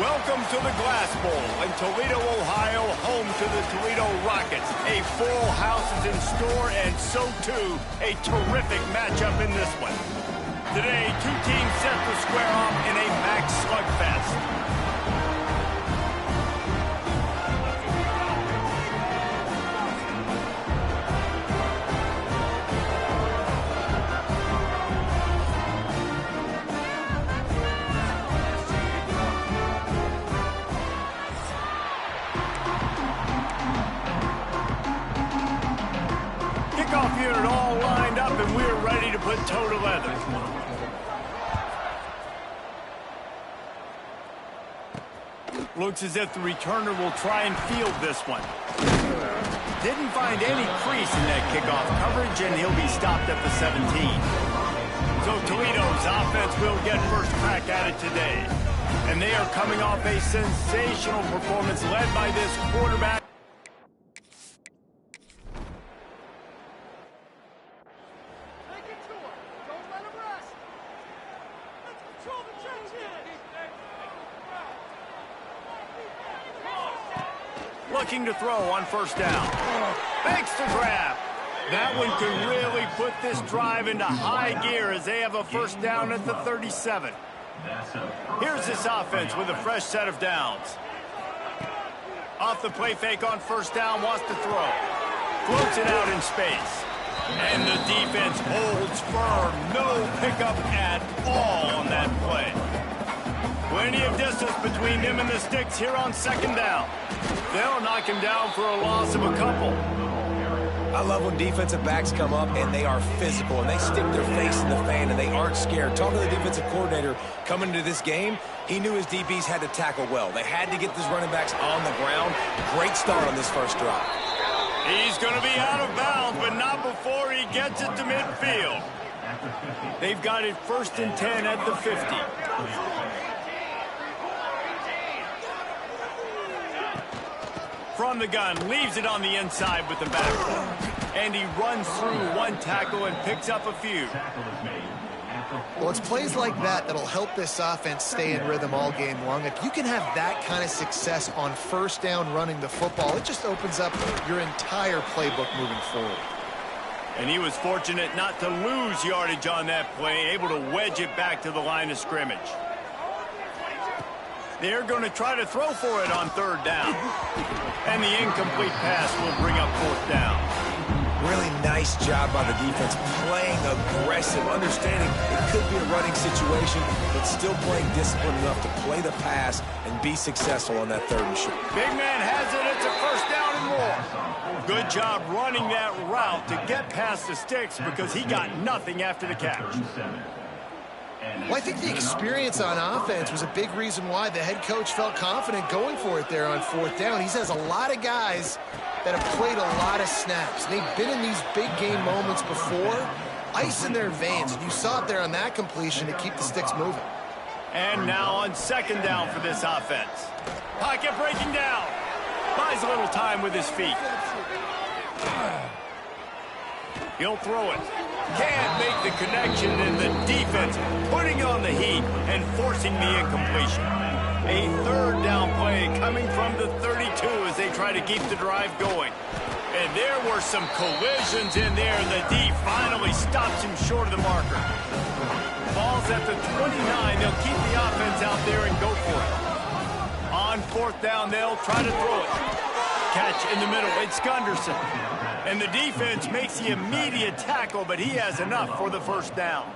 Welcome to the Glass Bowl in Toledo, Ohio, home to the Toledo Rockets. A full house is in store, and so too, a terrific matchup in this one. Today, two teams set to square off in a max slugfest. Kickoff unit all lined up, and we're ready to put toe to leather. Looks as if the returner will try and field this one. Didn't find any crease in that kickoff coverage, and he'll be stopped at the 17. So Toledo's offense will get first crack at it today. And they are coming off a sensational performance led by this quarterback. Looking to throw on first down. Makes the grab. That one could really put this drive into high gear as they have a first down at the 37. Here's this offense with a fresh set of downs. Off the play fake on first down, wants to throw. Floats it out in space. And the defense holds firm. No pickup at all on that play. Plenty of distance between him and the sticks here on second down. They'll knock him down for a loss of a couple. I love when defensive backs come up and they are physical and they stick their face in the fan and they aren't scared. Talking to the defensive coordinator coming into this game, he knew his DBs had to tackle well. They had to get these running backs on the ground. Great start on this first drive. He's going to be out of bounds, but not before he gets it to midfield. They've got it 1st and 10 at the 50. From the gun, leaves it on the inside with the back. And he runs through one tackle and picks up a few. Well, it's plays like that that'll help this offense stay in rhythm all game long. If you can have that kind of success on first down running the football, it just opens up your entire playbook moving forward. And he was fortunate not to lose yardage on that play, able to wedge it back to the line of scrimmage. They're going to try to throw for it on third down. And the incomplete pass will bring up fourth down. Really nice job by the defense, playing aggressive, understanding it could be a running situation, but still playing disciplined enough to play the pass and be successful on that third and short. Big man has it. It's a first down and more. Good job running that route to get past the sticks because he got nothing after the catch. Well, I think the experience on offense was a big reason why the head coach felt confident going for it there on fourth down. He has a lot of guys that have played a lot of snaps. They've been in these big game moments before, ice in their veins, and you saw it there on that completion to keep the sticks moving. And now on second down for this offense. Pocket breaking down. Buys a little time with his feet. He'll throw it. Can't make the connection, and the defense putting on the heat and forcing the incompletion. A third down play coming from the 32 as they try to keep the drive going. And there were some collisions in there. The D finally stops him short of the marker. Ball's at the 29. They'll keep the offense out there and go for it. On fourth down, they'll try to throw it. Catch in the middle. It's Gunderson. And the defense makes the immediate tackle, but he has enough for the first down.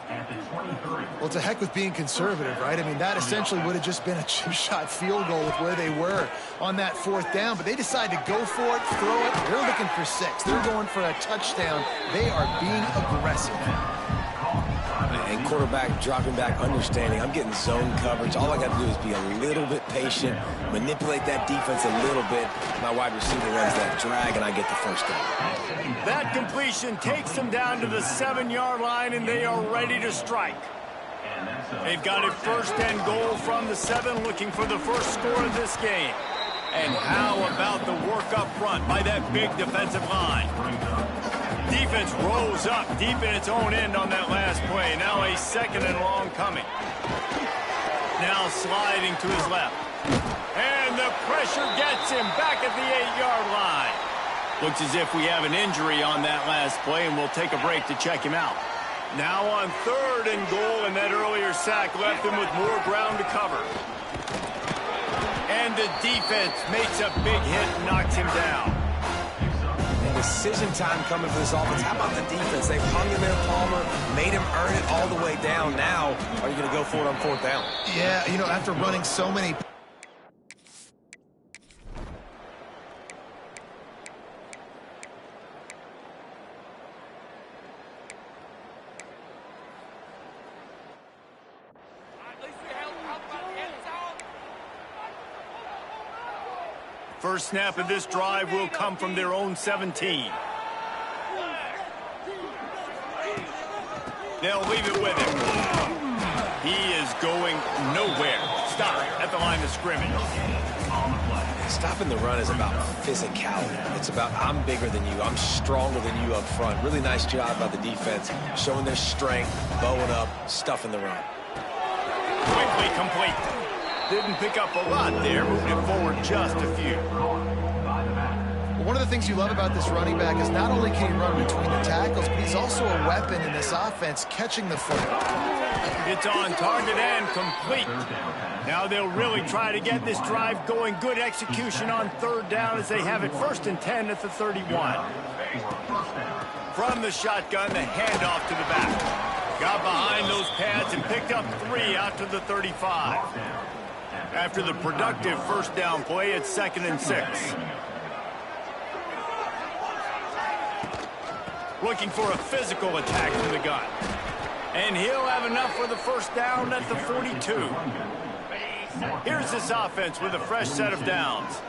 Well, it's a heck with being conservative, right? I mean, that essentially would have just been a chip-shot field goal with where they were on that fourth down. But they decide to go for it, throw it. They're looking for 6. They're going for a touchdown. They are being aggressive. And quarterback dropping back, understanding I'm getting zone coverage. All I got to do is be a little bit patient, manipulate that defense a little bit. My wide receiver runs that drag, and I get the first down. That completion takes them down to the 7-yard line, and they are ready to strike. They've got it 1st and goal from the 7, looking for the first score of this game. And how about the work up front by that big defensive line? Defense rolls up deep in its own end on that last play. Now a 2nd and long coming. Now sliding to his left. And the pressure gets him back at the 8-yard line. Looks as if we have an injury on that last play, and we'll take a break to check him out. Now on 3rd and goal, and that earlier sack left him with more ground to cover. And the defense makes a big hit and knocks him down. And decision time coming for this offense. How about the defense? They've hung in there, Palmer, made him earn it all the way down. Now, are you going to go for it on 4th down? Yeah, you know, after running so many... First snap of this drive will come from their own 17. They'll leave it with him. He is going nowhere. Stop at the line of scrimmage. Stopping the run is about physicality. It's about I'm bigger than you. I'm stronger than you up front. Really nice job by the defense, showing their strength, bowing up, stuffing the run. Quickly complete. Didn't pick up a lot there, moving it forward just a few. One of the things you love about this running back is not only can he run between the tackles, but he's also a weapon in this offense, catching the football. It's on target and complete. Now they'll really try to get this drive going. Good execution on 3rd down as they have it 1st and 10 at the 31. From the shotgun, the handoff to the back. Got behind those pads and picked up 3 out to the 35. After the productive 1st down play, it's 2nd and 6. Looking for a physical attack from the gun. And he'll have enough for the 1st down at the 42. Here's this offense with a fresh set of downs.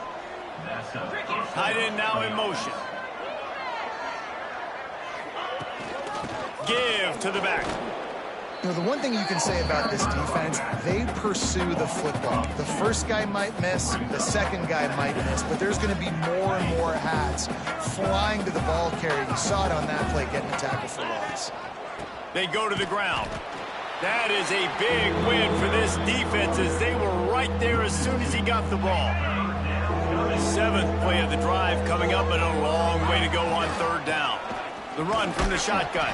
Tight end now in motion. Give to the back. You know, the one thing you can say about this defense, they pursue the football. The first guy might miss, the second guy might miss, but there's going to be more and more hats flying to the ball carrier. You saw it on that play, getting a tackle for loss. They go to the ground. That is a big win for this defense as they were right there as soon as he got the ball. The 7th play of the drive coming up, but a long way to go on 3rd down. The run from the shotgun.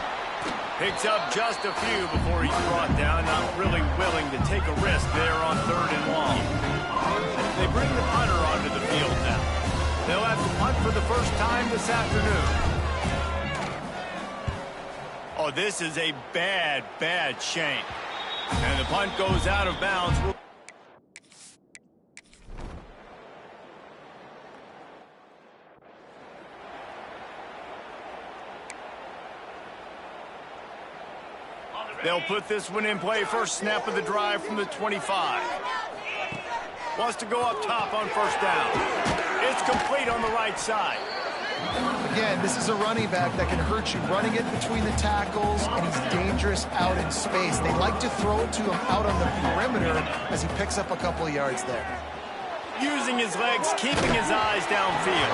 Picks up just a few before he's brought down. Not really willing to take a risk there on 3rd and long. They bring the punter onto the field now. They'll have to punt for the first time this afternoon. Oh, this is a bad, bad shame. And the punt goes out of bounds. They'll put this one in play. First snap of the drive from the 25. Wants to go up top on 1st down. It's complete on the right side. Again, this is a running back that can hurt you running it between the tackles, and he's dangerous out in space. They like to throw it to him out on the perimeter as he picks up a couple of yards there. Using his legs, keeping his eyes downfield.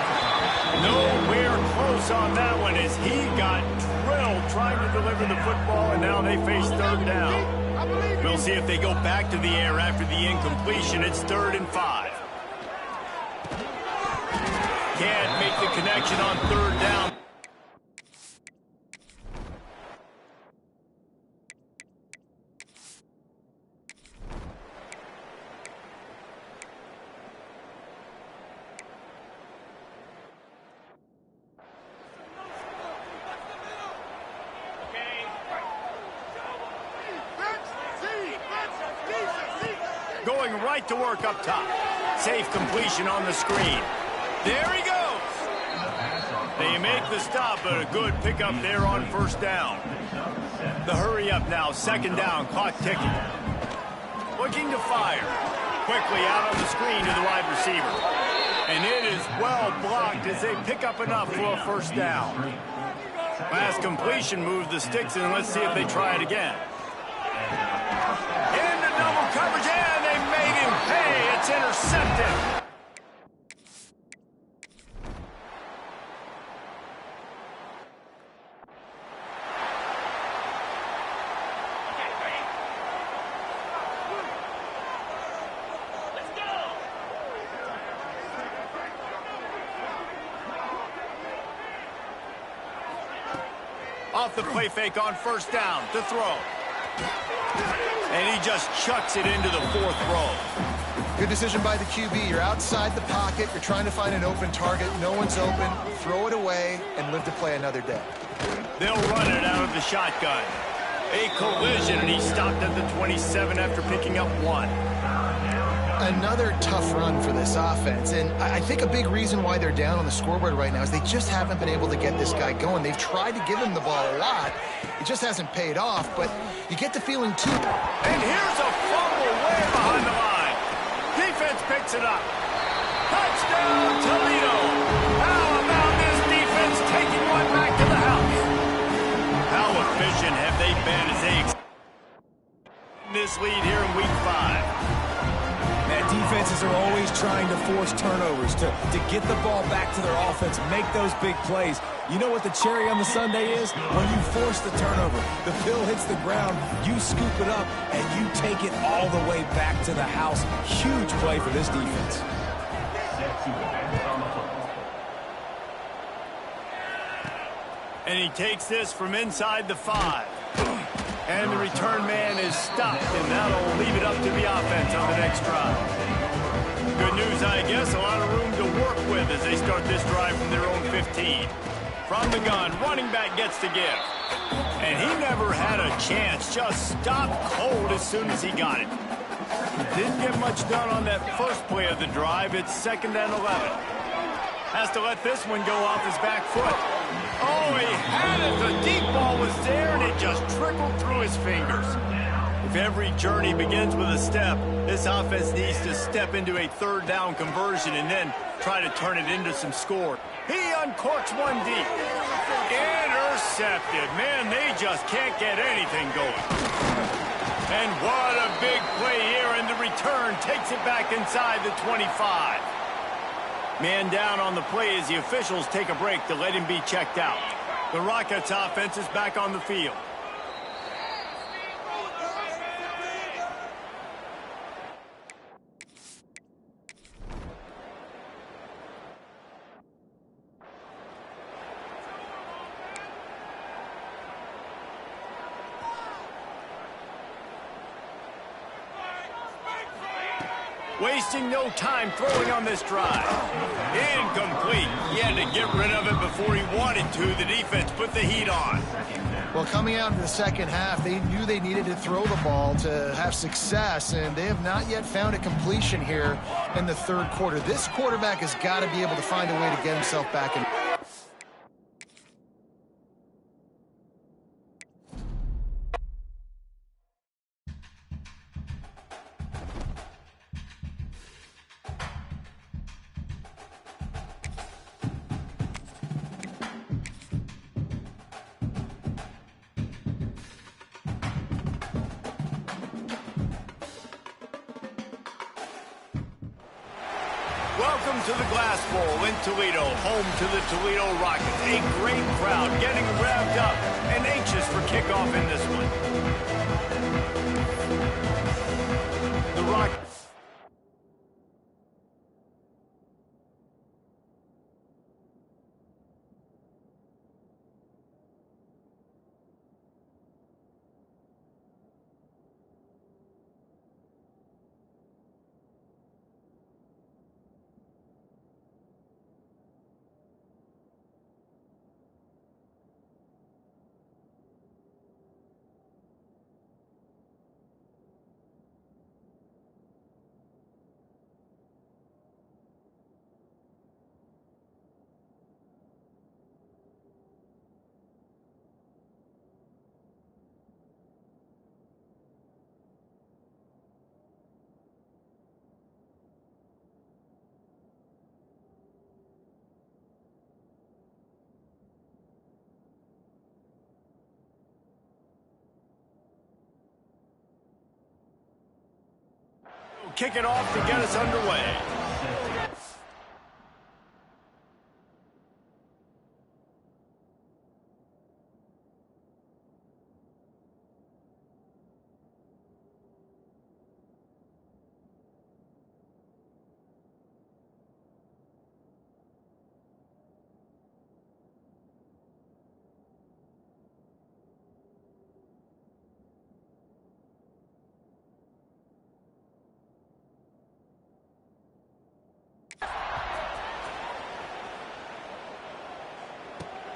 Nowhere close on that one as he got drilled trying to deliver the football, and now they face 3rd down. We'll see if they go back to the air after the incompletion. It's 3rd and 5. Can't make the connection on 3rd down. Going right to work up top. Safe completion on the screen. There he goes. They make the stop, but a good pickup there on 1st down. The hurry up now, 2nd down, clock ticking. Looking to fire. Quickly out on the screen to the wide receiver. And it is well blocked as they pick up enough for a 1st down. Last completion moved the sticks, and let's see if they try it again. Into double coverage, and they made him pay. It's intercepted. Off the play fake on first down to throw. And he just chucks it into the fourth row. Good decision by the QB. You're outside the pocket. You're trying to find an open target. No one's open. Throw it away and live to play another day. They'll run it out of the shotgun. A collision, and he stopped at the 27 after picking up 1. Another tough run for this offense, and I think a big reason why they're down on the scoreboard right now is they just haven't been able to get this guy going. They've tried to give him the ball a lot. It just hasn't paid off, but you get the feeling, too. And here's a fumble way behind the line. Defense picks it up. Touchdown, Toledo. How about this defense taking one back to the house? How efficient have they been as they extend this lead here in Week 5? Man, defenses are always trying to force turnovers, to get the ball back to their offense, make those big plays. You know what the cherry on the sundae is? When you force the turnover, the pill hits the ground, you scoop it up, and you take it all the way back to the house. Huge play for this defense. And he takes this from inside the 5. And the return man is stopped, and that'll leave it up to the offense on the next drive. Good news, I guess, a lot of room to work with as they start this drive from their own 15. From the gun, running back gets to give. And he never had a chance, just stopped cold as soon as he got it. Didn't get much done on that first play of the drive. It's 2nd and 11. Has to let this one go off his back foot. Oh, he had it. The deep ball was there, and it just trickled through his fingers. If every journey begins with a step, this offense needs to step into a 3rd down conversion and then try to turn it into some score. He uncorks one deep. Intercepted. Man, they just can't get anything going. And what a big play here, and the return takes it back inside the 25. Man down on the play as the officials take a break to let him be checked out. The Rockets offense is back on the field. Wasting no time throwing on this drive. Incomplete. He had to get rid of it before he wanted to. The defense put the heat on. Well, coming out in the second half, they knew they needed to throw the ball to have success, and they have not yet found a completion here in the 3rd quarter. This quarterback has got to be able to find a way to get himself back in. Welcome to the Glass Bowl in Toledo, home to the Toledo Rockets. A great crowd getting revved up and anxious for kickoff in this one. The Rockets. Kick it off to get us underway.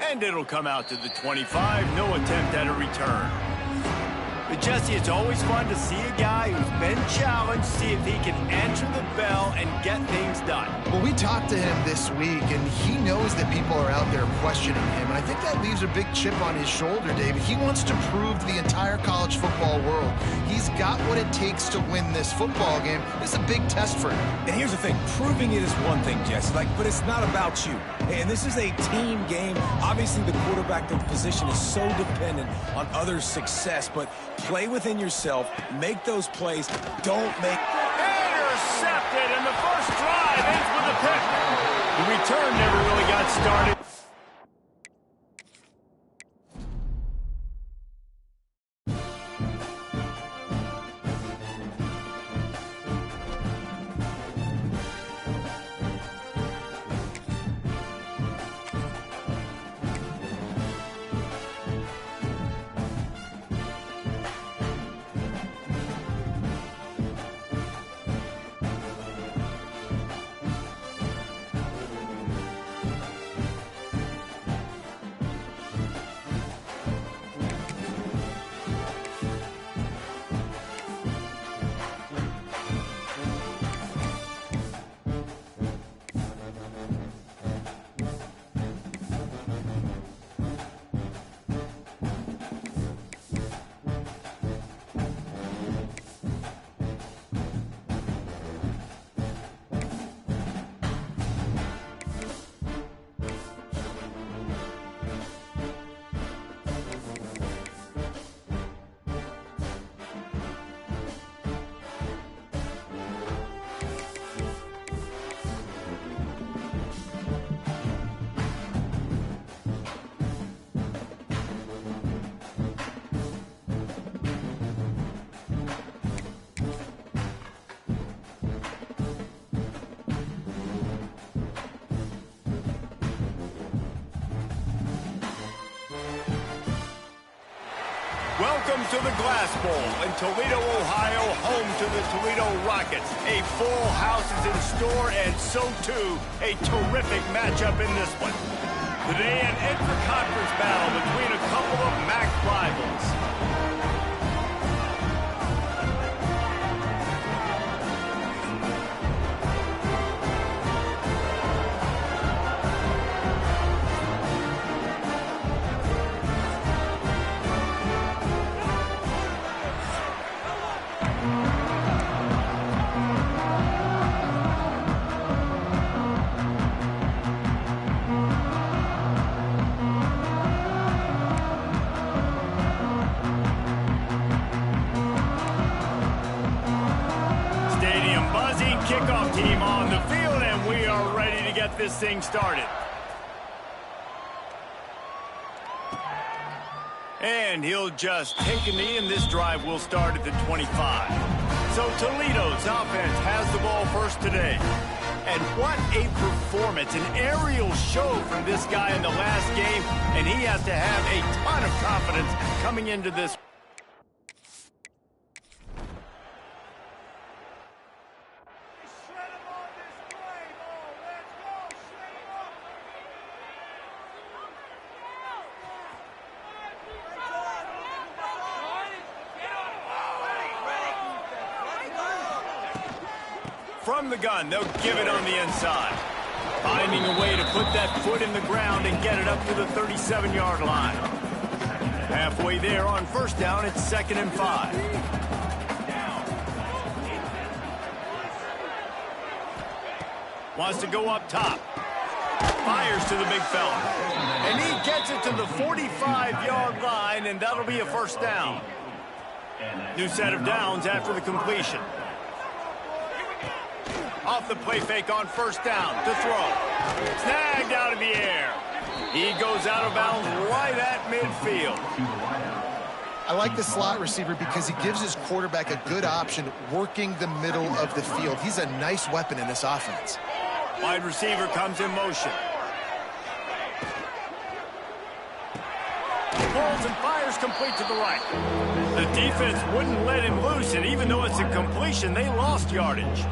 And it'll come out to the 25. No attempt at a return. But Jesse, it's always fun to see a guy who's been challenged, see if he can answer the bell and get things done. Well, we talked to him this week, and he knows that people are out there questioning him. And I think that leaves a big chip on his shoulder, David. He wants to prove to the entire college football world he's got what it takes to win this football game. This is a big test for him. And here's the thing. Proving it is one thing, Jesse, but it's not about you. And this is a team game. Obviously, the quarterback position is so dependent on others' success, but play within yourself, make those plays, don't make... Intercepted, and the first drive ends with a pick. The return never really got started. Welcome to the Glass Bowl in Toledo, Ohio, home to the Toledo Rockets. A full house is in store, and so too a terrific matchup in this one. Today, an intra-conference battle between a couple of MAC rivals. Kickoff team on the field, and we are ready to get this thing started. And he'll just take a knee, and this drive will start at the 25. So Toledo's offense has the ball first today. And what a performance, an aerial show from this guy in the last game, and he has to have a ton of confidence coming into this. From the gun, they'll give it on the inside. Finding a way to put that foot in the ground and get it up to the 37-yard line. Halfway there on first down, it's 2nd and 5. Wants to go up top. Fires to the big fella. And he gets it to the 45-yard line, and that'll be a first down. New set of downs after the completion. Off the play fake on first down to throw. Snagged out of the air. He goes out of bounds right at midfield. I like the slot receiver because he gives his quarterback a good option working the middle of the field. He's a nice weapon in this offense. Wide receiver comes in motion. Pulls and fires complete to the right. The defense wouldn't let him loose, and even though it's a completion, they lost yardage.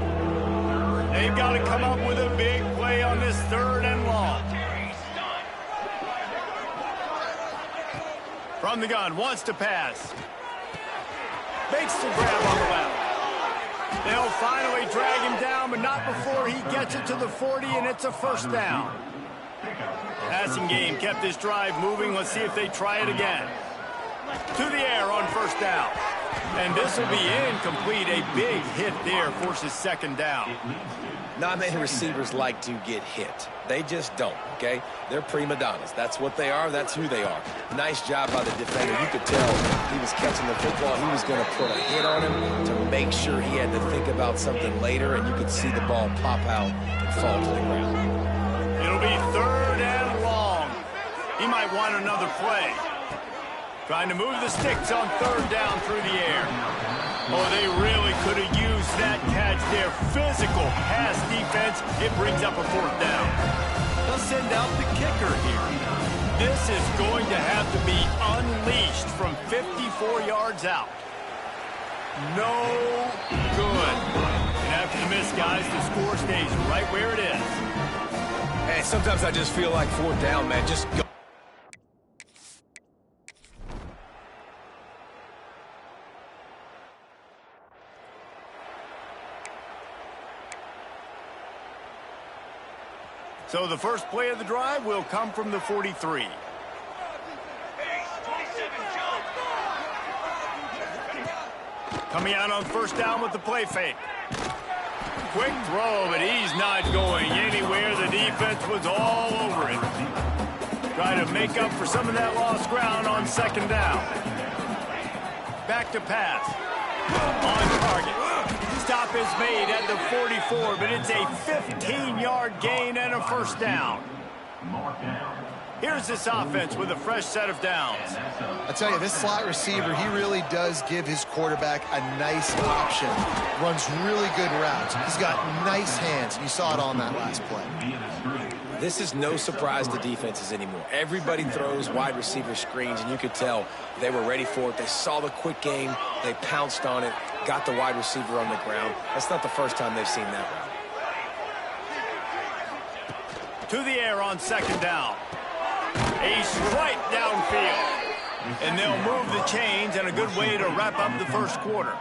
They've got to come up with a big play on this 3rd and long. From the gun, wants to pass. Makes the grab on the left. They'll finally drag him down, but not before he gets it to the 40, and it's a first down. Passing game kept this drive moving. Let's see if they try it again. To the air on first down. And this will be incomplete. A big hit there forces second down. Not many receivers like to get hit. They just don't, okay? They're prima donnas. That's what they are. That's who they are. Nice job by the defender. You could tell he was catching the football. He was going to put a hit on him to make sure he had to think about something later, and you could see the ball pop out and fall to the ground. It'll be third and long. He might want another play. Trying to move the sticks on third down through the air. Oh, they really could have used that catch there. Physical pass defense. It brings up a fourth down. They'll send out the kicker here. This is going to have to be unleashed from 54 yards out. No good. And after the miss, guys, the score stays right where it is. Hey, sometimes I just feel like fourth down, man. Just go. So the first play of the drive will come from the 43. Coming out on first down with the play fake. Quick throw, but he's not going anywhere. The defense was all over it. Trying to make up for some of that lost ground on second down. Back to pass. On target. Stop is made at the 44, but it's a 15-yard gain and a first down. Here's this offense with a fresh set of downs. I tell you, this slot receiver, he really does give his quarterback a nice option. Runs really good routes. He's got nice hands. You saw it on that last play. This is no surprise to defenses anymore. Everybody throws wide receiver screens, and you could tell they were ready for it. They saw the quick game. They pounced on it, got the wide receiver on the ground. That's not the first time they've seen that route. To the air on second down. A strike downfield. And they'll move the chains, and a good way to wrap up the first quarter.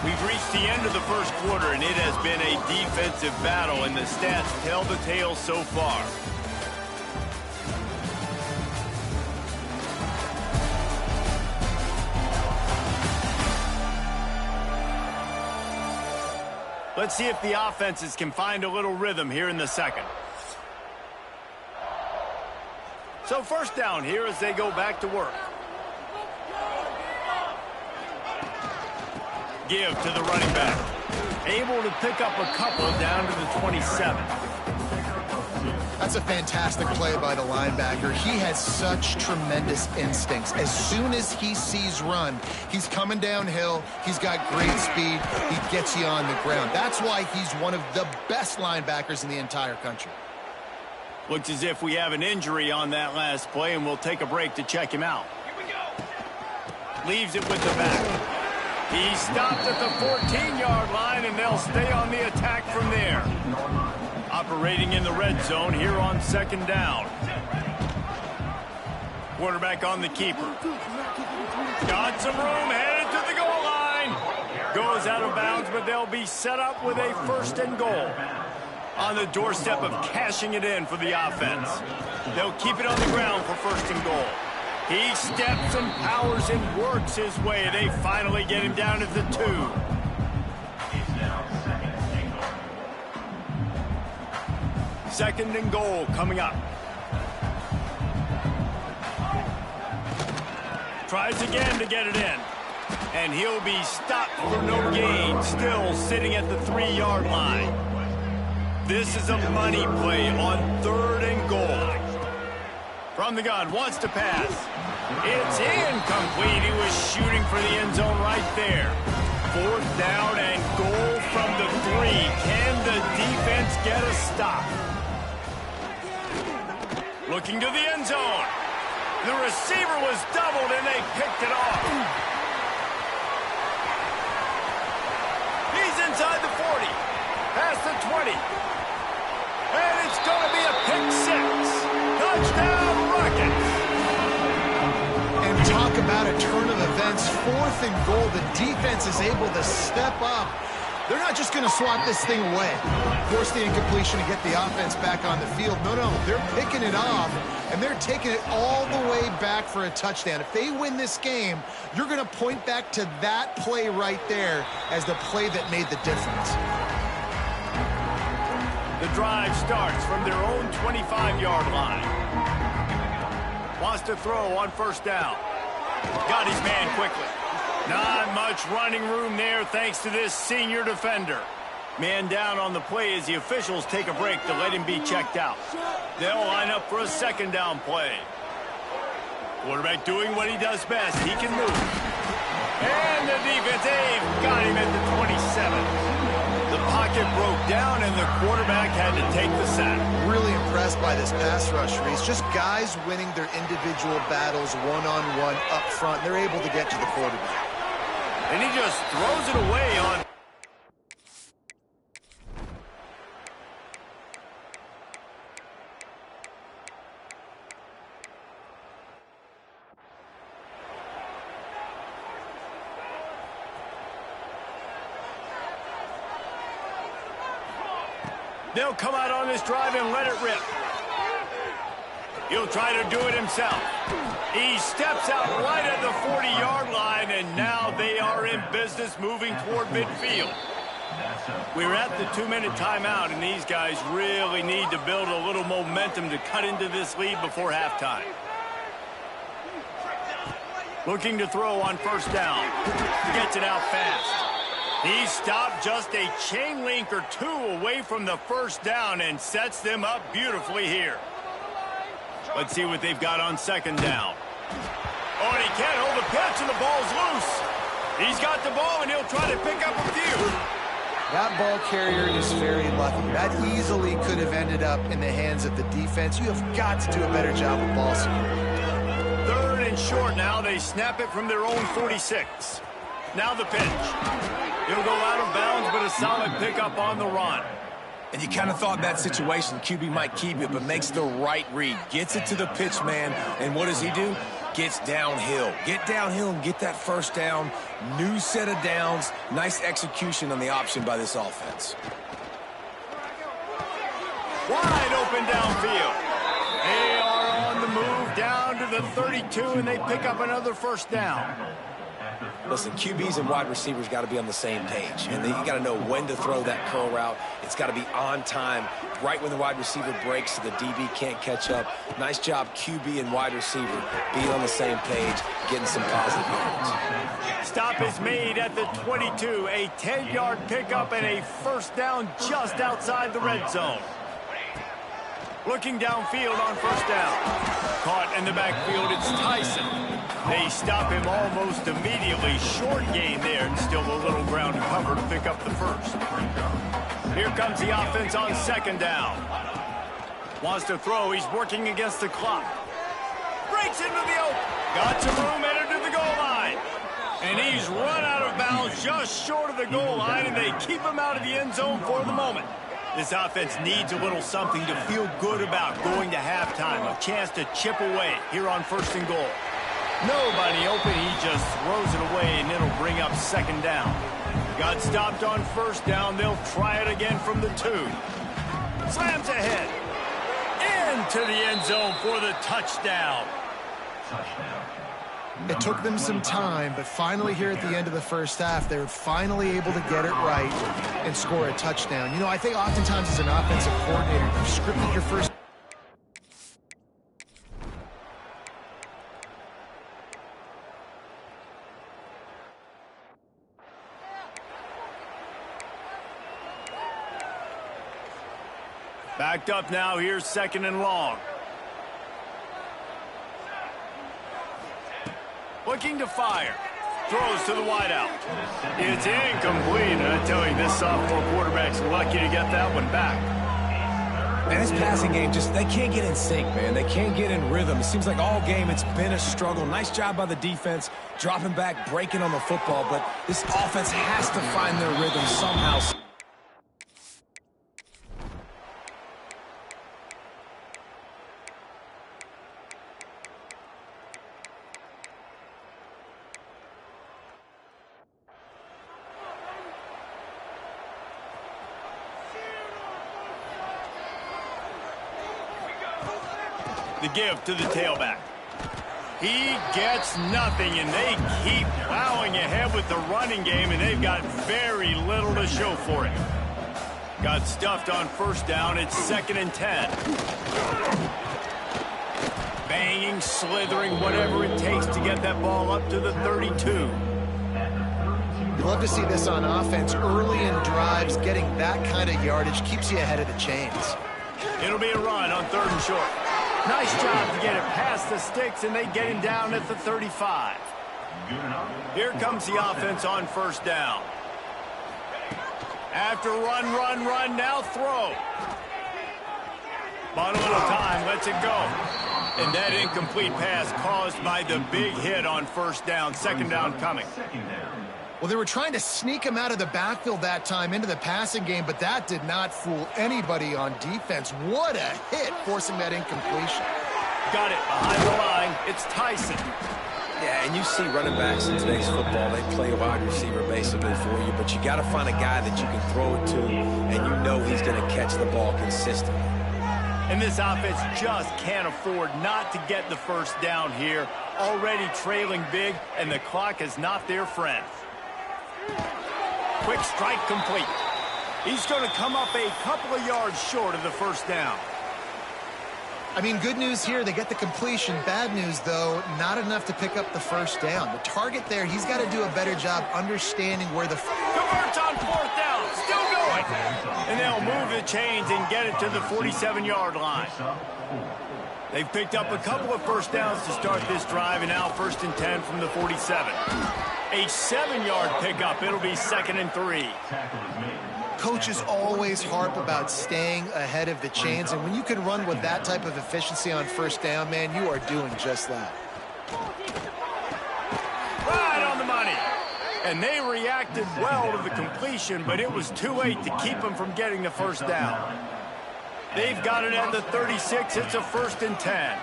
We've reached the end of the first quarter, and it has been a defensive battle, and the stats tell the tale so far. Let's see if the offenses can find a little rhythm here in the second. So first down here as they go back to work. Give to the running back. Able to pick up a couple down to the 27. That's a fantastic play by the linebacker. He has such tremendous instincts. As soon as he sees run, he's coming downhill. He's got great speed. He gets you on the ground. That's why he's one of the best linebackers in the entire country. Looks as if we have an injury on that last play, and we'll take a break to check him out. Leaves it with the back. He stopped at the 14-yard line, and they'll stay on the attack from there. Operating in the red zone here on second down. Quarterback on the keeper. Got some room, headed to the goal line. Goes out of bounds, but they'll be set up with a first and goal. On the doorstep of cashing it in for the offense. They'll keep it on the ground for first and goal. He steps and powers and works his way. They finally get him down at the 2. Second and goal coming up. Tries again to get it in. And he'll be stopped for no gain. Still sitting at the 3-yard line. This is a money play on third and goal. From the gun, wants to pass. It's incomplete. He was shooting for the end zone right there. Fourth down and goal from the 3. Can the defense get a stop? Looking to the end zone. The receiver was doubled, and they picked it off. He's inside the 40. Past the 20. And it's going to be a pick 6. Touchdown, dramatic turn of events. 4th and goal. The defense is able to step up. They're not just going to swat this thing away, force the incompletion to get the offense back on the field. No, they're picking it off, and they're taking it all the way back for a touchdown. If they win this game, you're going to point back to that play right there as the play that made the difference. The drive starts from their own 25-yard line. Wants to throw on 1st down. Got his man quickly. Not much running room there thanks to this senior defender. Man down on the play as the officials take a break to let him be checked out. They'll line up for a 2nd down play. Quarterback doing what he does best. He can move. And the defense, they've got him at the 27. The pocket broke down and the quarterback had to take the sack. Really impressed by this pass rush, Reese. Just guys winning their individual battles one-on-one up front. They're able to get to the quarterback. And he just throws it away on... They'll come out on this drive and let it rip. He'll try to do it himself. He steps out right at the 40-yard line, and now they are in business moving toward midfield. We're at the 2-minute timeout, and these guys really need to build a little momentum to cut into this lead before halftime. Looking to throw on 1st down. Gets it out fast. He stopped just a chain link or 2 away from the 1st down and sets them up beautifully here. Let's see what they've got on 2nd down. Oh, and he can't hold the pitch, and the ball's loose. He's got the ball, and he'll try to pick up a few. That ball carrier is very lucky. That easily could have ended up in the hands of the defense. You have got to do a better job with ball security. 3rd and short now. They snap it from their own 46. Now the pitch. He'll go out of bounds, but a solid pickup on the run. And you kind of thought that situation, QB might keep it, but makes the right read. Gets it to the pitch man, and what does he do? Gets downhill. Get downhill and get that 1st down. New set of downs. Nice execution on the option by this offense. Wide open downfield. They are on the move down to the 32, and they pick up another 1st down. Listen, QBs and wide receivers got to be on the same page, and you got to know when to throw that curl route. It's got to be on time, right when the wide receiver breaks so the DB can't catch up. Nice job, QB and wide receiver, being on the same page, getting some positive yards. Stop is made at the 22, a 10-yard pickup and a 1st down just outside the red zone. Looking downfield on 1st down. Caught in the backfield, it's Tyson. They stop him almost immediately. Short gain there, and still a little ground cover to pick up the 1st. Here comes the offense on 2nd down. Wants to throw. He's working against the clock. Breaks into the open. Got some room, entered to the goal line. And he's run out of bounds just short of the goal line, and they keep him out of the end zone for the moment. This offense needs a little something to feel good about going to halftime. A chance to chip away here on 1st and goal. Nobody open. He just throws it away, and it'll bring up 2nd down. Got stopped on 1st down. They'll try it again from the 2. Slams ahead. Into the end zone for the touchdown. It took them some time, but finally here at the end of the 1st half, they were finally able to get it right and score a touchdown. You know, I think oftentimes as an offensive coordinator, you've scripted your first... Backed up now. Here's 2nd and long. Looking to fire. Throws to the wideout. It's incomplete. And I tell you, this sophomore quarterback's lucky to get that one back. And this passing game, they can't get in sync, man. They can't get in rhythm. It seems like all game it's been a struggle. Nice job by the defense, dropping back, breaking on the football. But this offense has to find their rhythm somehow. The give to the tailback. He gets nothing, and they keep plowing ahead with the running game, and they've got very little to show for it. Got stuffed on first down. It's 2nd and 10. Banging, slithering, whatever it takes to get that ball up to the 32. You love to see this on offense. Early in drives, getting that kind of yardage keeps you ahead of the chains. It'll be a run on 3rd and short. Nice job to get it past the sticks, and they get him down at the 35. Here comes the offense on first down. After run, now throw. Bought a little time, lets it go. And that incomplete pass caused by the big hit on first down. 2nd down coming. Well, they were trying to sneak him out of the backfield that time into the passing game, but that did not fool anybody on defense. What a hit, forcing that incompletion. Got it behind the line. It's Tyson. Yeah, and you see running backs in today's football, they play a wide receiver basically for you, but you got to find a guy that you can throw it to, and you know he's going to catch the ball consistently. And this offense just can't afford not to get the first down here. Already trailing big, and the clock is not their friend. Quick strike complete. He's going to come up a couple of yards short of the first down. I mean, good news here, they get the completion. Bad news, though, not enough to pick up the first down. The target there, he's got to do a better job understanding where the... Converts on 4th down, still going. And they'll move the chains and get it to the 47-yard line. They've picked up a couple of first downs to start this drive, and now 1st and 10 from the 47. A 7-yard pickup. It'll be 2nd and 3. Coaches always harp about staying ahead of the chains, and when you can run with that type of efficiency on first down, man, you are doing just that. Right on the money. And they reacted well to the completion, but it was too late to keep them from getting the first down. They've got it at the 36. It's a 1st and 10.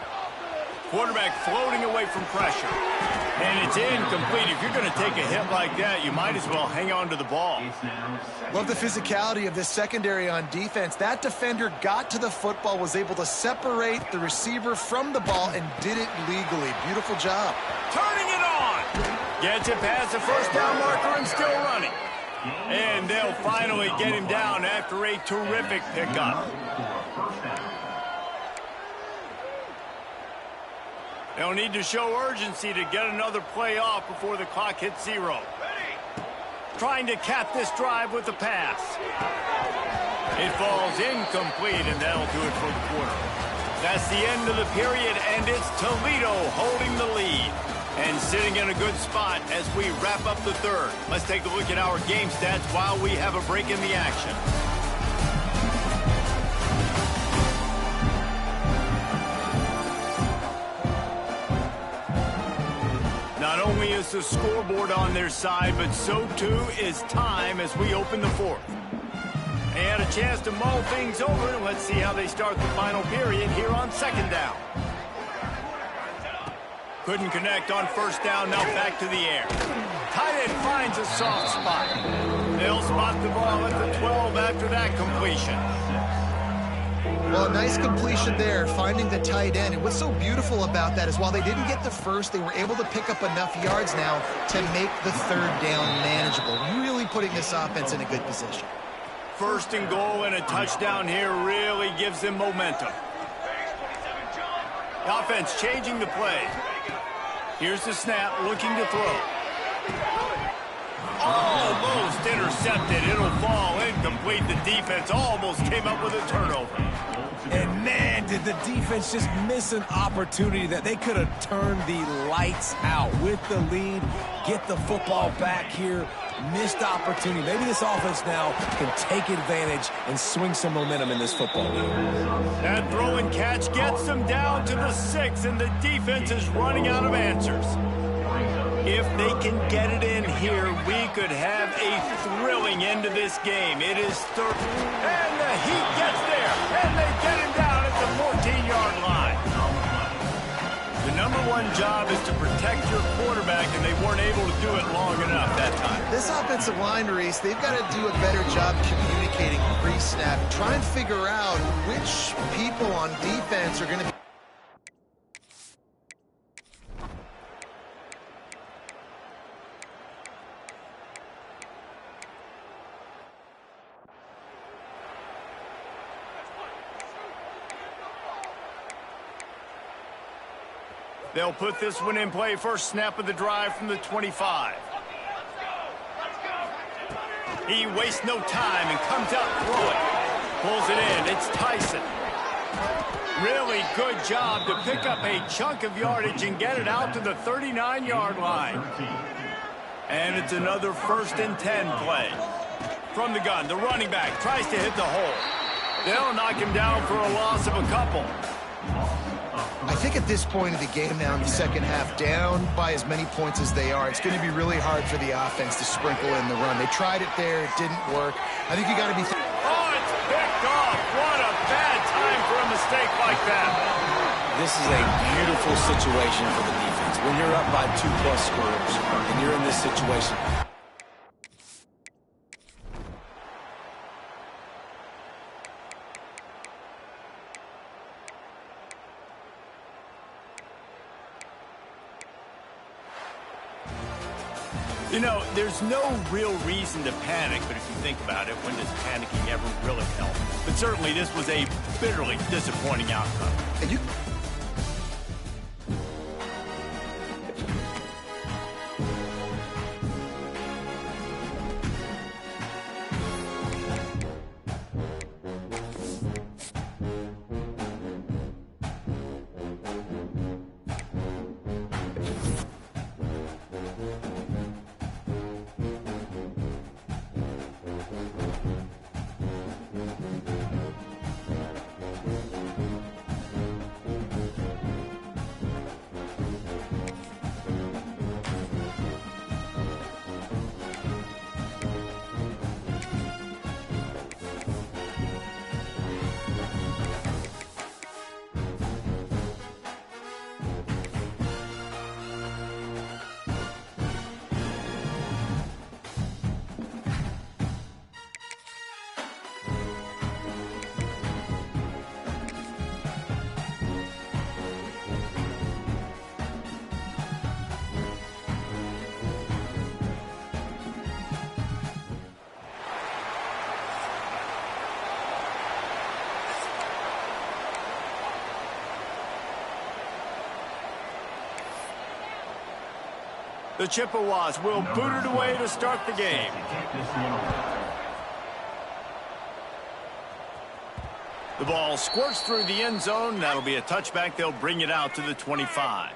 Quarterback floating away from pressure. And it's incomplete. If you're going to take a hit like that, you might as well hang on to the ball. Love the physicality of this secondary on defense. That defender got to the football, was able to separate the receiver from the ball, and did it legally. Beautiful job. Turning it on. Gets it past the first down marker and still running. And they'll finally get him down after a terrific pickup. They'll need to show urgency to get another play off before the clock hits 0. Trying to cap this drive with a pass. It falls incomplete, and that'll do it for the quarter. That's the end of the period, and it's Toledo holding the lead and sitting in a good spot as we wrap up the 3rd. Let's take a look at our game stats while we have a break in the action. Not only is the scoreboard on their side, but so too is time as we open the 4th. They had a chance to mull things over, and let's see how they start the final period here on 2nd down. Couldn't connect on first down, now back to the air. Tight end finds a soft spot. They'll spot the ball at the 12 after that completion. Well, a nice completion there, finding the tight end. And what's so beautiful about that is while they didn't get the first, they were able to pick up enough yards now to make the 3rd down manageable, really putting this offense in a good position. 1st and goal and a touchdown here really gives them momentum. The offense changing the play. Here's the snap, looking to throw. Almost intercepted. It'll fall incomplete. The defense almost came up with a turnover. And man, did the defense just miss an opportunity that they could have turned the lights out with the lead, get the football back here. Missed opportunity. Maybe this offense now can take advantage and swing some momentum in this football game. That throw and catch gets them down to the 6, and the defense is running out of answers. If they can get it in here, we could have a thrilling end to this game. It is 3rd, and the Heat gets there, and they get him down at the 14-yard line. The #1 job is to protect your quarterback, and they weren't able to do it long enough that time. This offensive line, Reese, they've got to do a better job communicating pre-snap. Try and figure out which people on defense are going to be... They'll put this one in play first snap of the drive from the 25. He wastes no time and comes out throwing. Pulls it in. It's Tyson. Really good job to pick up a chunk of yardage and get it out to the 39-yard line. And it's another 1st and 10 play. From the gun, the running back tries to hit the hole. They'll knock him down for a loss of a couple. I think at this point of the game now in the second half, down by as many points as they are, it's going to be really hard for the offense to sprinkle in the run. They tried it there. It didn't work. I think you got to be... Oh, it's picked off. What a bad time for a mistake like that. This is a beautiful situation for the defense. When you're up by 2+ scores and you're in this situation... You know, there's no real reason to panic, but if you think about it, when does panicking ever really help? But certainly this was a bitterly disappointing outcome. And you... The Chippewas will boot it away to start the game. The ball squirts through the end zone. That'll be a touchback. They'll bring it out to the 25.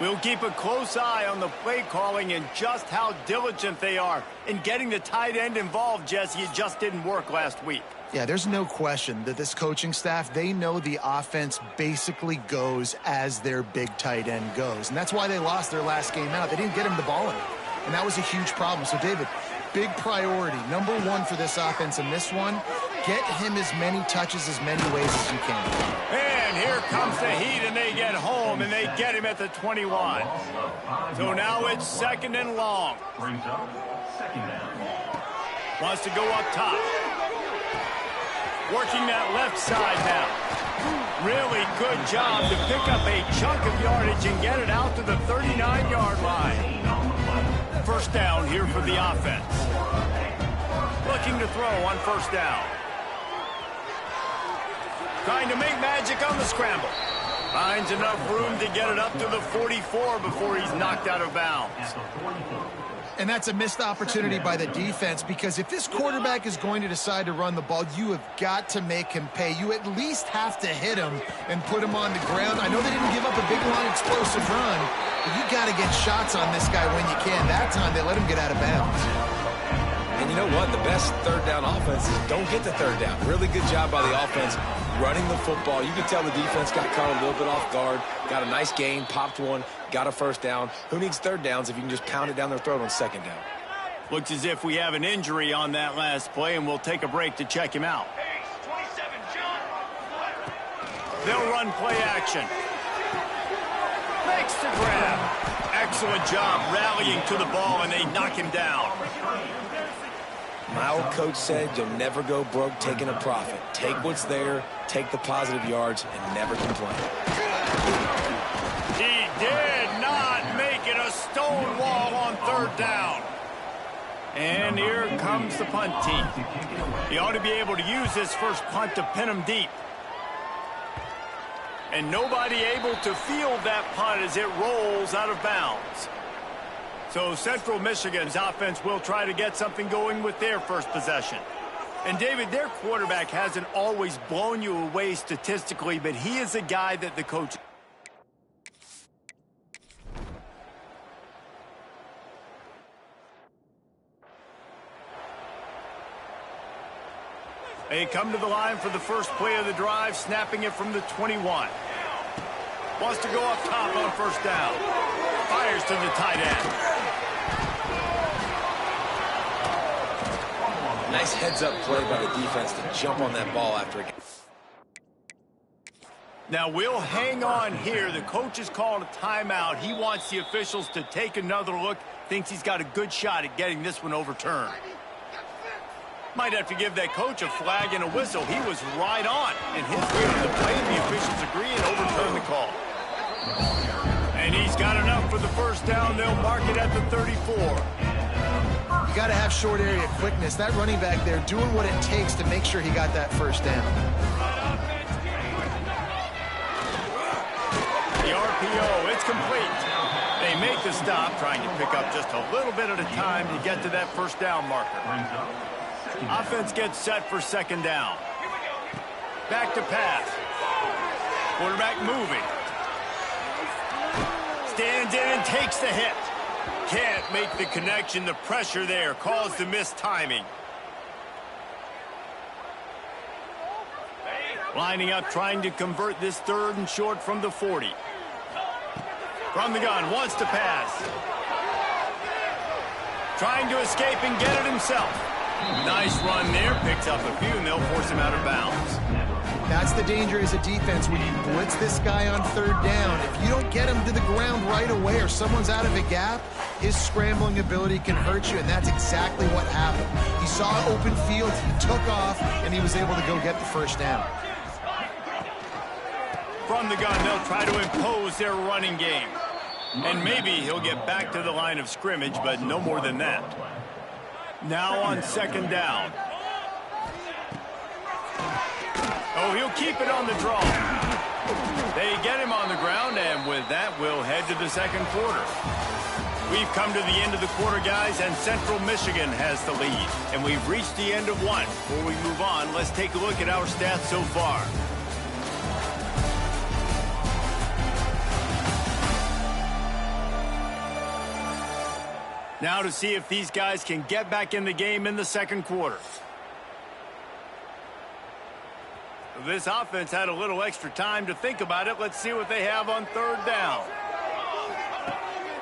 We'll keep a close eye on the play calling and just how diligent they are in getting the tight end involved, Jesse. It just didn't work last week. Yeah, there's no question that this coaching staff, they know the offense basically goes as their big tight end goes. And that's why they lost their last game out. They didn't get him the ball in it. And that was a huge problem. So, David, big priority, number one for this offense in this one, get him as many touches as many ways as you can. And here comes the heat, and they get home, and they get him at the 21. So now it's 2nd and long. Wants to go up top. Working that left side now. Really good job to pick up a chunk of yardage and get it out to the 39-yard line. 1st down here for the offense. Looking to throw on 1st down. Trying to make magic on the scramble. Finds enough room to get it up to the 44 before he's knocked out of bounds. And that's a missed opportunity by the defense, because if this quarterback is going to decide to run the ball, you have got to make him pay. You at least have to hit him and put him on the ground. I know they didn't give up a big, long, explosive run, but you got to get shots on this guy when you can. That time, they let him get out of bounds. And you know what? The best 3rd down offense is don't get the 3rd down. Really good job by the offense running the football. You can tell the defense got caught a little bit off guard, got a nice gain, popped one, got a 1st down. Who needs 3rd downs if you can just pound it down their throat on 2nd down? Looks as if we have an injury on that last play, and we'll take a break to check him out. They'll run play action. Makes the grab. Excellent job rallying to the ball, and they knock him down. My old coach said you'll never go broke taking a profit. Take what's there, take the positive yards, and never complain. He did not make it a stone wall on 3rd down. And here comes the punt team. He ought to be able to use this first punt to pin him deep. And nobody able to field that punt as it rolls out of bounds. So Central Michigan's offense will try to get something going with their first possession. And David, their quarterback hasn't always blown you away statistically, but he is a guy that the coach... They come to the line for the first play of the drive, snapping it from the 21. Wants to go up top on first down. Fires to the tight end. Nice heads-up play by the defense to jump on that ball after it. Now we'll hang on here. The coach has called a timeout. He wants the officials to take another look. Thinks he's got a good shot at getting this one overturned. Might have to give that coach a flag and a whistle. He was right on. In his view of the play, the officials agree and overturn the call. And he's got enough for the first down. They'll mark it at the 34. You got to have short area quickness. That running back there doing what it takes to make sure he got that first down. The RPO, it's complete. They make the stop, trying to pick up just a little bit at a time to get to that first down marker. Offense gets set for second down. Back to pass. Quarterback moving. Stands in and takes the hit. Can't make the connection. The pressure there caused the missed timing. Lining up, trying to convert this third and short from the 40. From the gun, wants to pass. Trying to escape and get it himself. Nice run there, picks up a few, and they'll force him out of bounds. That's the danger as a defense when you blitz this guy on third down. If you don't get him to the ground right away or someone's out of a gap, his scrambling ability can hurt you, and that's exactly what happened. He saw an open field, he took off, and he was able to go get the first down. From the gun, they'll try to impose their running game. And maybe he'll get back to the line of scrimmage, but no more than that. Now on second down. Oh, he'll keep it on the draw. They get him on the ground, and with that, we'll head to the second quarter. We've come to the end of the quarter, guys, and Central Michigan has the lead. And we've reached the end of one. Before we move on, let's take a look at our stats so far. Now to see if these guys can get back in the game in the second quarter. This offense had a little extra time to think about it. Let's see what they have on third down.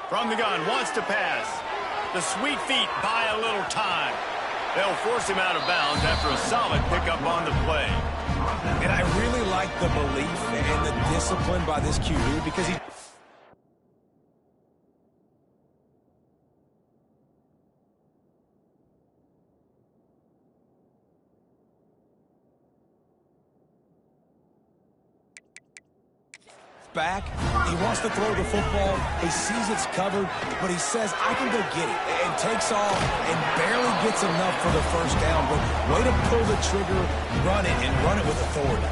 From the gun, wants to pass. The sweet feet buy a little time. They'll force him out of bounds after a solid pickup on the play. And I really like the belief and the discipline by this QB because he... back. He wants to throw the football. He sees it's covered, but he says, I can go get it, and takes off and barely gets enough for the first down. But way to pull the trigger, run it, and run it with authority.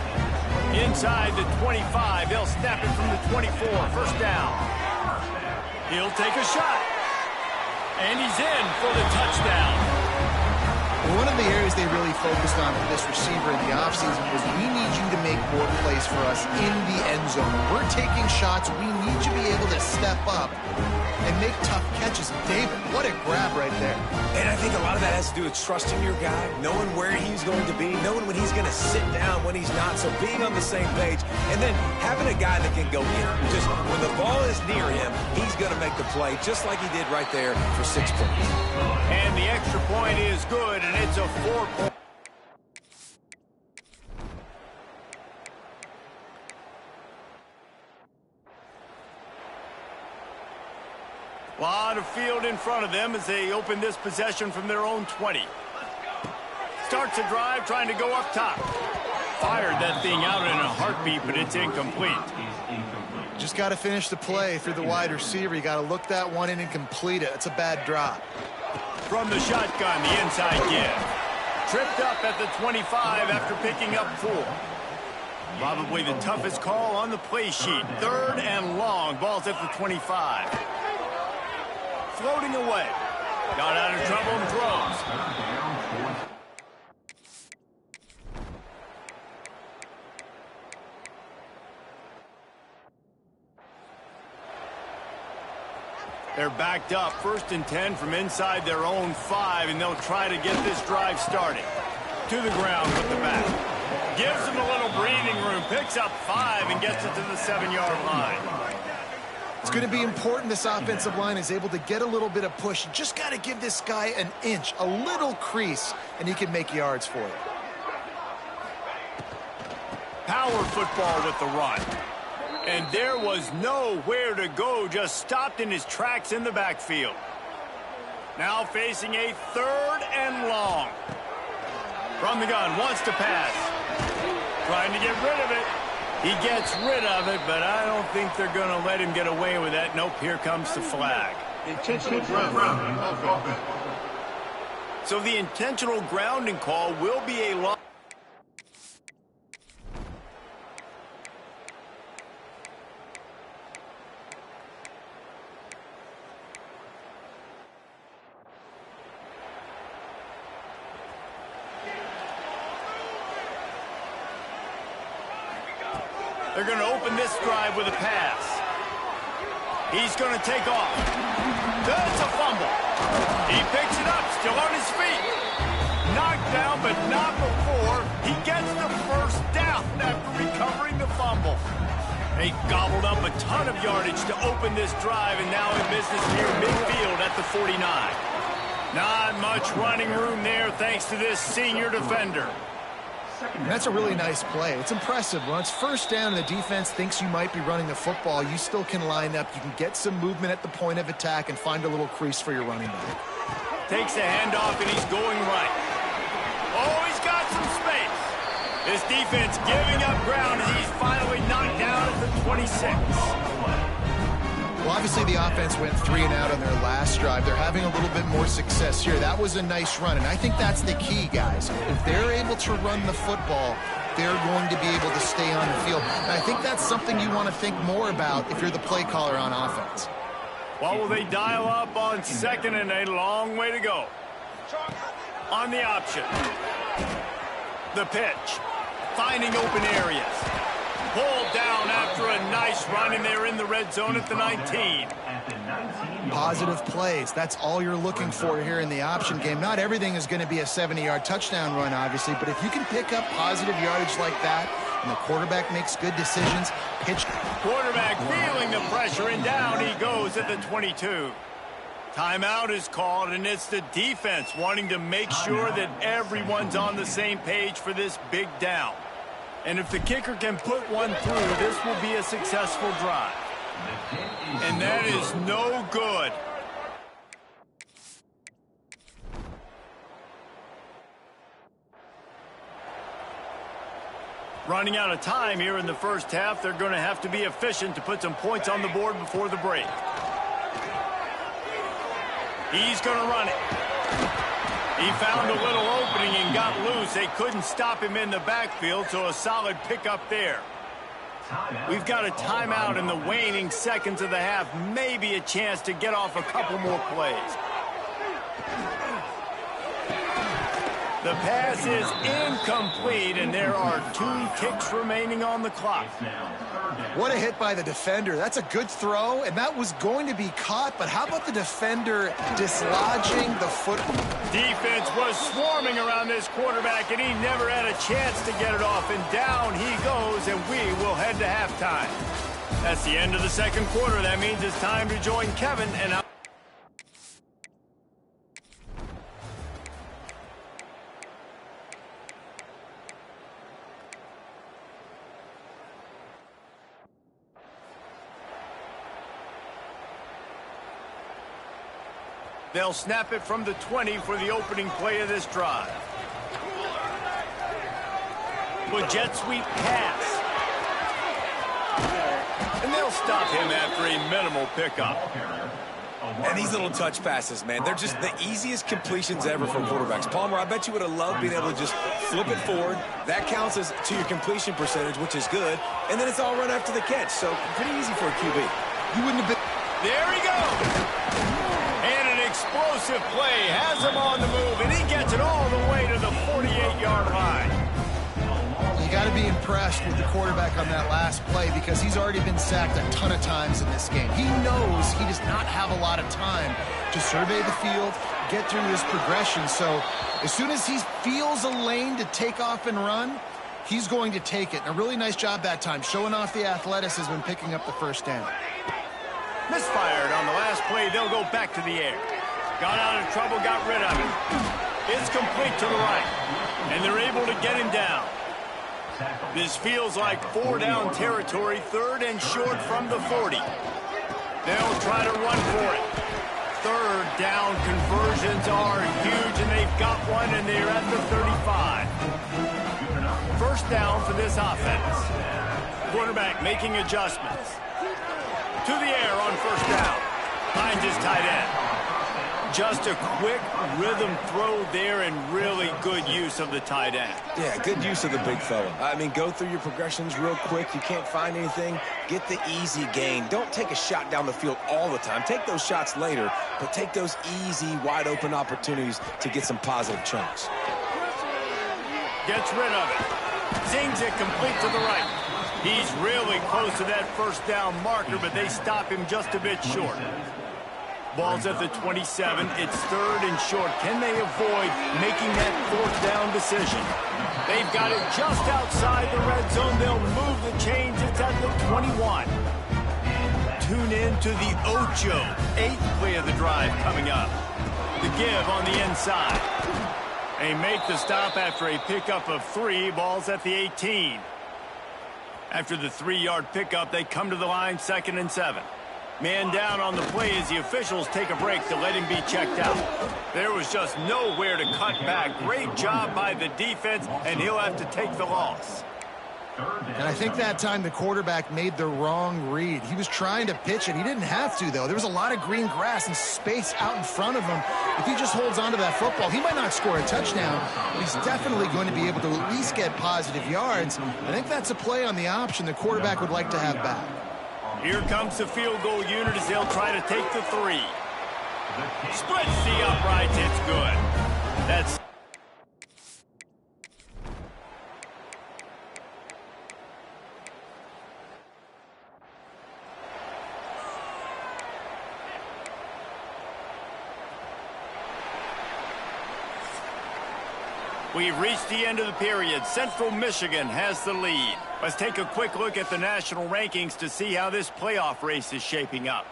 Inside the 25, they'll snap it from the 24. First down. He'll take a shot. And he's in for the touchdown. One of the areas they really focused on for this receiver in the offseason was we need you to make more plays for us in the end zone. When we're taking shots, we need you to be able to step up and make tough catches. David, what a grab right there. And I think a lot of that has to do with trusting your guy, knowing where he's going to be, knowing when he's going to sit down, when he's not. So being on the same page, and then having a guy that can go get it. Just when the ball is near him, he's going to make the play, just like he did right there for 6 points. And the extra point is good, and it's a 4-point. Lot of field in front of them as they open this possession from their own 20. Starts a drive trying to go up top. Fired that thing out in a heartbeat, but it's incomplete. Just got to finish the play through the wide receiver. You got to look that one in and complete it. It's a bad drop. From the shotgun, the inside give. Tripped up at the 25 after picking up 4. Probably the toughest call on the play sheet. 3rd and long. Ball's at the 25. Floating away. Got out of trouble and throws. They're backed up. 1st and 10 from inside their own 5, and they'll try to get this drive started. To the ground with the back. Gives them a little breathing room. Picks up 5 and gets it to the 7-yard line. It's going to be important this offensive line is able to get a little bit of push. You just got to give this guy an inch, a little crease, and he can make yards for you. Power football with the run. And there was nowhere to go, just stopped in his tracks in the backfield. Now facing a 3rd and long. From the gun, wants to pass. Trying to get rid of it. He gets rid of it, but I don't think they're going to let him get away with that. Nope, here comes the flag. Intentional grounding. So the intentional grounding call will be a loss. They're going to open this drive with a pass. He's going to take off. That's a fumble. He picks it up, still on his feet. Knocked down, but not before he gets the 1st down after recovering the fumble. They gobbled up a ton of yardage to open this drive, and now in business near midfield at the 49. Not much running room there thanks to this senior defender. And that's a really nice play. It's impressive. When it's 1st down and the defense thinks you might be running the football, you still can line up. You can get some movement at the point of attack and find a little crease for your running back. Takes the handoff, and he's going right. Oh, he's got some space. This defense giving up ground as he's finally knocked down at the 26. Well, obviously the offense went 3 and out on their last drive. They're having a little bit more success here. That was a nice run, and I think that's the key, guys. If they're able to run the football, they're going to be able to stay on the field. And I think that's something you want to think more about if you're the play caller on offense. What will they dial up on 2nd and a long way to go? On the option. The pitch. Finding open areas. Pulled down after a nice run, and they're in the red zone at the 19. Positive plays. That's all you're looking for here in the option game. Not everything is going to be a 70-yard touchdown run, obviously, but if you can pick up positive yardage like that, and the quarterback makes good decisions, pitch. Quarterback feeling the pressure, and down he goes at the 22. Timeout is called, and it's the defense wanting to make sure that everyone's on the same page for this big down. And if the kicker can put one through, this will be a successful drive. And that is no good. Running out of time here in the 1st half. They're going to have to be efficient to put some points on the board before the break. He's going to run it. He found a little opening and got loose. They couldn't stop him in the backfield, so a solid pickup there. We've got a timeout in the waning seconds of the half. Maybe a chance to get off a couple more plays. The pass is incomplete, and there are 2 ticks remaining on the clock. What a hit by the defender. That's a good throw, and that was going to be caught, but how about the defender dislodging the football? Defense was swarming around this quarterback, and he never had a chance to get it off, and down he goes, and we will head to halftime. That's the end of the 2nd quarter. That means it's time to join Kevin and they'll snap it from the 20 for the opening play of this drive. With jet sweep pass. And they'll stop him after a minimal pickup. And these little touch passes, man, they're just the easiest completions ever for quarterbacks. Palmer, I bet you would have loved being able to just flip it forward. That counts as to your completion percentage, which is good. And then it's all run after the catch, so pretty easy for a QB. You wouldn't have been... There he goes. And an explosive play has him on the move, and he gets it all the way to the 48-yard line. You got to be impressed with the quarterback on that last play because he's already been sacked a ton of times in this game. He knows he does not have a lot of time to survey the field, get through his progression. So as soon as he feels a lane to take off and run, he's going to take it. And a really nice job that time, showing off the athleticism and picking up the first down. Misfired on the last play. They'll go back to the air. Got out of trouble, got rid of it. It's complete to the right, and they're able to get him down. This feels like 4-down territory, 3rd and short from the 40. They'll try to run for it. 3rd down conversions are huge, and they've got one, and they're at the 35. 1st down for this offense. Quarterback making adjustments. To the air on 1st down. Finds his tight end. Just a quick rhythm throw there and really good use of the tight end. Yeah, good use of the big fella. I mean, go through your progressions real quick. You can't find anything. Get the easy gain. Don't take a shot down the field all the time. Take those shots later, but take those easy, wide-open opportunities to get some positive chunks. Gets rid of it. Zings it complete to the right. He's really close to that 1st down marker, but they stop him just a bit short. Ball's at the 27. It's 3rd and short. Can they avoid making that 4th down decision? They've got it just outside the red zone. They'll move the chains. It's at the 21. Tune in to the Ocho. 8th play of the drive coming up. The give on the inside. They make the stop after a pickup of 3. Ball's at the 18. After the 3-yard pickup, they come to the line, 2nd and 7. Man down on the play as the officials take a break to let him be checked out. There was just nowhere to cut back. Great job by the defense, and he'll have to take the loss. And I think that time the quarterback made the wrong read. He was trying to pitch it. He didn't have to, though. There was a lot of green grass and space out in front of him. If he just holds on to that football, he might not score a touchdown, but he's definitely going to be able to at least get positive yards. I think that's a play on the option the quarterback would like to have back. Here comes the field goal unit as they'll try to take the 3. Splits the uprights. It's good. That's... We've reached the end of the period. Central Michigan has the lead. Let's take a quick look at the national rankings to see how this playoff race is shaping up.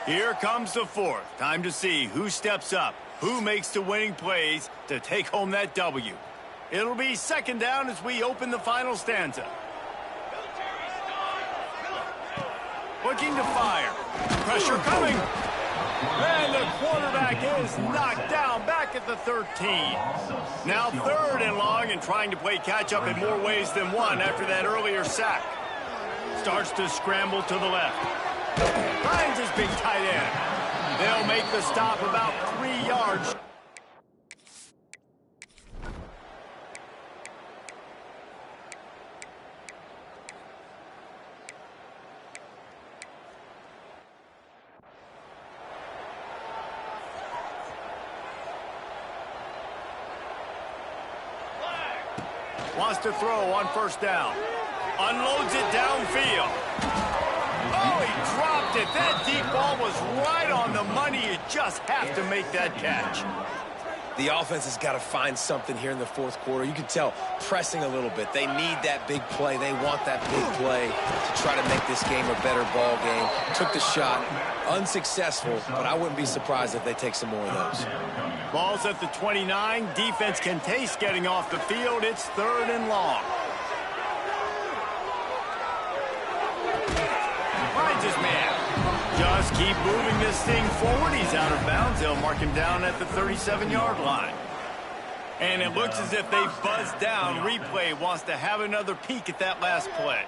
Here comes the 4th. Time to see who steps up, who makes the winning plays to take home that W. It'll be 2nd down as we open the final stanza. Looking to fire. Pressure coming. And the quarterback is knocked down back at the 13. Now 3rd and long and trying to play catch-up in more ways than one after that earlier sack. Starts to scramble to the left. Finds his big tight end. They'll make the stop about 3 yards. Wants to throw on 1st down. Unloads it downfield. Oh, he dropped it. That deep ball was right on the money. You just have to make that catch. The offense has got to find something here in the 4th quarter. You can tell pressing a little bit. They need that big play. They want that big play to try to make this game a better ball game. Took the shot. Unsuccessful, but I wouldn't be surprised if they take some more of those. Ball's at the 29. Defense can taste getting off the field. It's 3rd and long. Finds his man. Just keep moving this thing forward. He's out of bounds. They'll mark him down at the 37-yard line. And it looks as if they buzzed down. Replay wants to have another peek at that last play.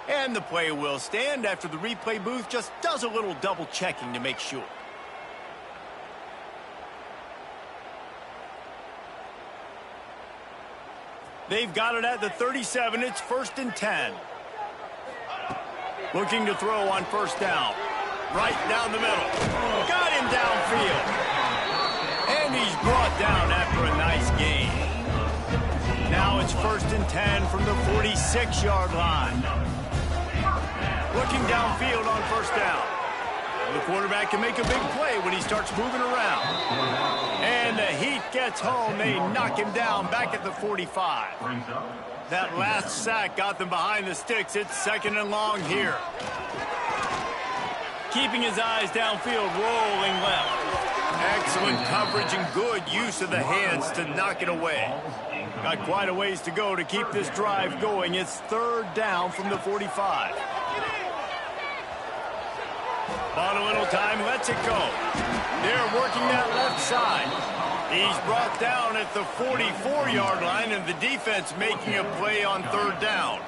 And the play will stand after the replay booth just does a little double checking to make sure. They've got it at the 37. It's 1st and 10. Looking to throw on 1st down. Right down the middle. Got him downfield. And he's brought down after a nice gain. Now it's 1st and 10 from the 46-yard line. Looking downfield on 1st down. The quarterback can make a big play when he starts moving around. And the heat gets home. They knock him down back at the 45. That last sack got them behind the sticks. It's 2nd and long here. Keeping his eyes downfield, rolling left. Excellent coverage and good use of the hands to knock it away. Got quite a ways to go to keep this drive going. It's 3rd down from the 45. Bought a little time, lets it go. They're working that left side. He's brought down at the 44-yard line, and the defense making a play on 3rd down.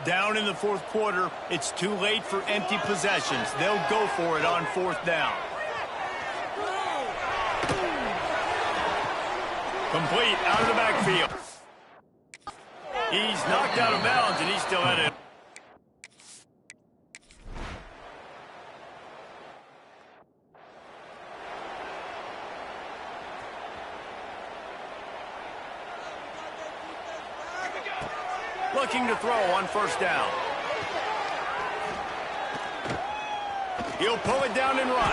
Down in the 4th quarter, it's too late for empty possessions. They'll go for it on 4th down. Complete out of the backfield. He's knocked out of bounds, and he's still at it. Looking to throw on 1st down. He'll pull it down and run.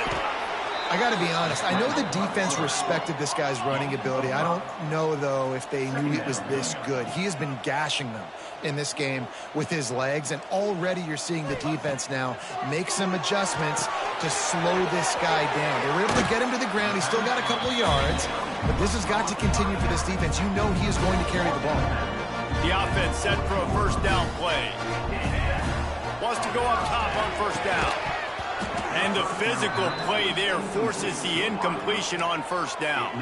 I got to be honest. I know the defense respected this guy's running ability. I don't know, though, if they knew it was this good. He has been gashing them in this game with his legs, and already you're seeing the defense now make some adjustments to slow this guy down. They were able to get him to the ground. He's still got a couple yards, but this has got to continue for this defense. You know he is going to carry the ball. The offense set for a 1st down play. Wants to go up top on 1st down. And the physical play there forces the incompletion on 1st down.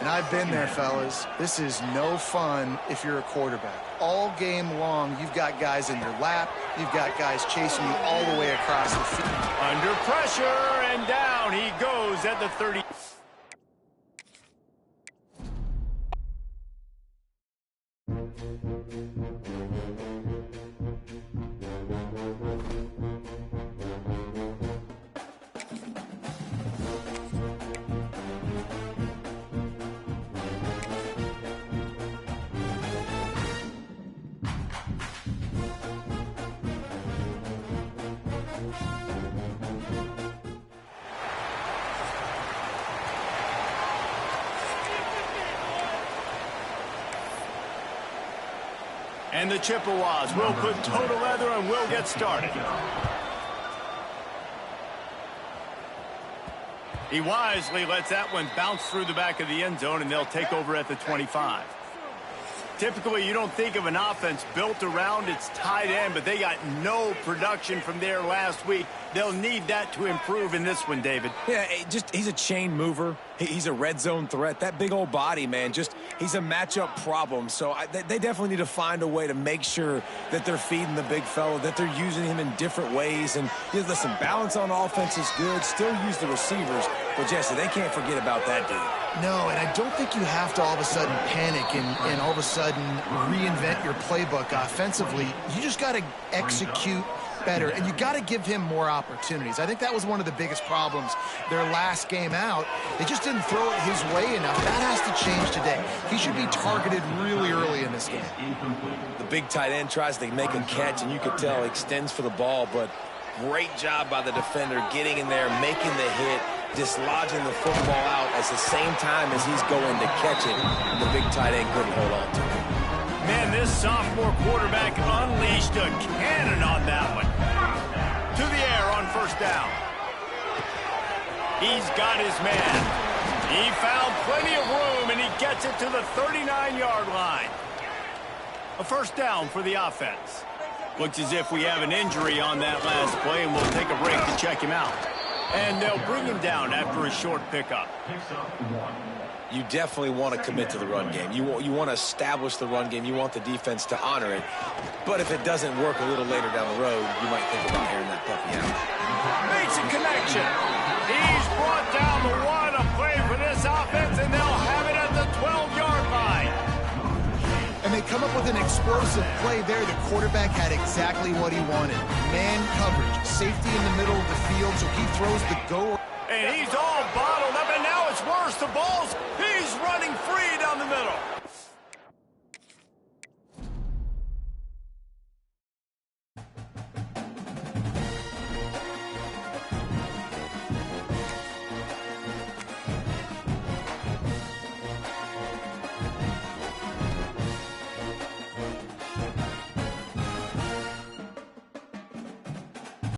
And I've been there, fellas. This is no fun if you're a quarterback. All game long, you've got guys in your lap. You've got guys chasing you all the way across the field. Under pressure, and down he goes at the 30. And the Chippewas will put toe to leather and will get started. He wisely lets that one bounce through the back of the end zone, and they'll take over at the 25. Typically, you don't think of an offense built around its tight end, but they got no production from there last week. They'll need that to improve in this one, David. Yeah, he's a chain mover. He's a red zone threat. That big old body, man, he's a matchup problem. So they definitely need to find a way to make sure that they're feeding the big fella, that they're using him in different ways. And listen, balance on offense is good. Still use the receivers. But, Jesse, they can't forget about that dude. No, and I don't think you have to all of a sudden panic and all of a sudden reinvent your playbook offensively. You just got to execute better, and you got to give him more opportunities. I think that was one of the biggest problems their last game out. They just didn't throw it his way enough. That has to change today. He should be targeted really early in this game. The big tight end tries to make a catch, and you could tell extends for the ball, but great job by the defender getting in there, making the hit, dislodging the football out at the same time as he's going to catch it, and the big tight end couldn't hold on to it. Man, this sophomore quarterback unleashed a cannon on that one. To the air on 1st down. He's got his man. He found plenty of room, and he gets it to the 39-yard line. A 1st down for the offense. Looks as if we have an injury on that last play, and we'll take a break to check him out. And they'll bring him down after a short pickup. You definitely want to commit to the run game. You want to establish the run game. You want the defense to honor it. But if it doesn't work a little later down the road, you might think about airing that puppy out. Makes a connection. He's brought down the one. A play for this offense, and they'll have it at the 12-yard line. And they come up with an explosive play there. The quarterback had exactly what he wanted. Man coverage, safety in the middle of the field, so he throws the go. And he's all bottled up, and now it's worse. He's running free down the middle.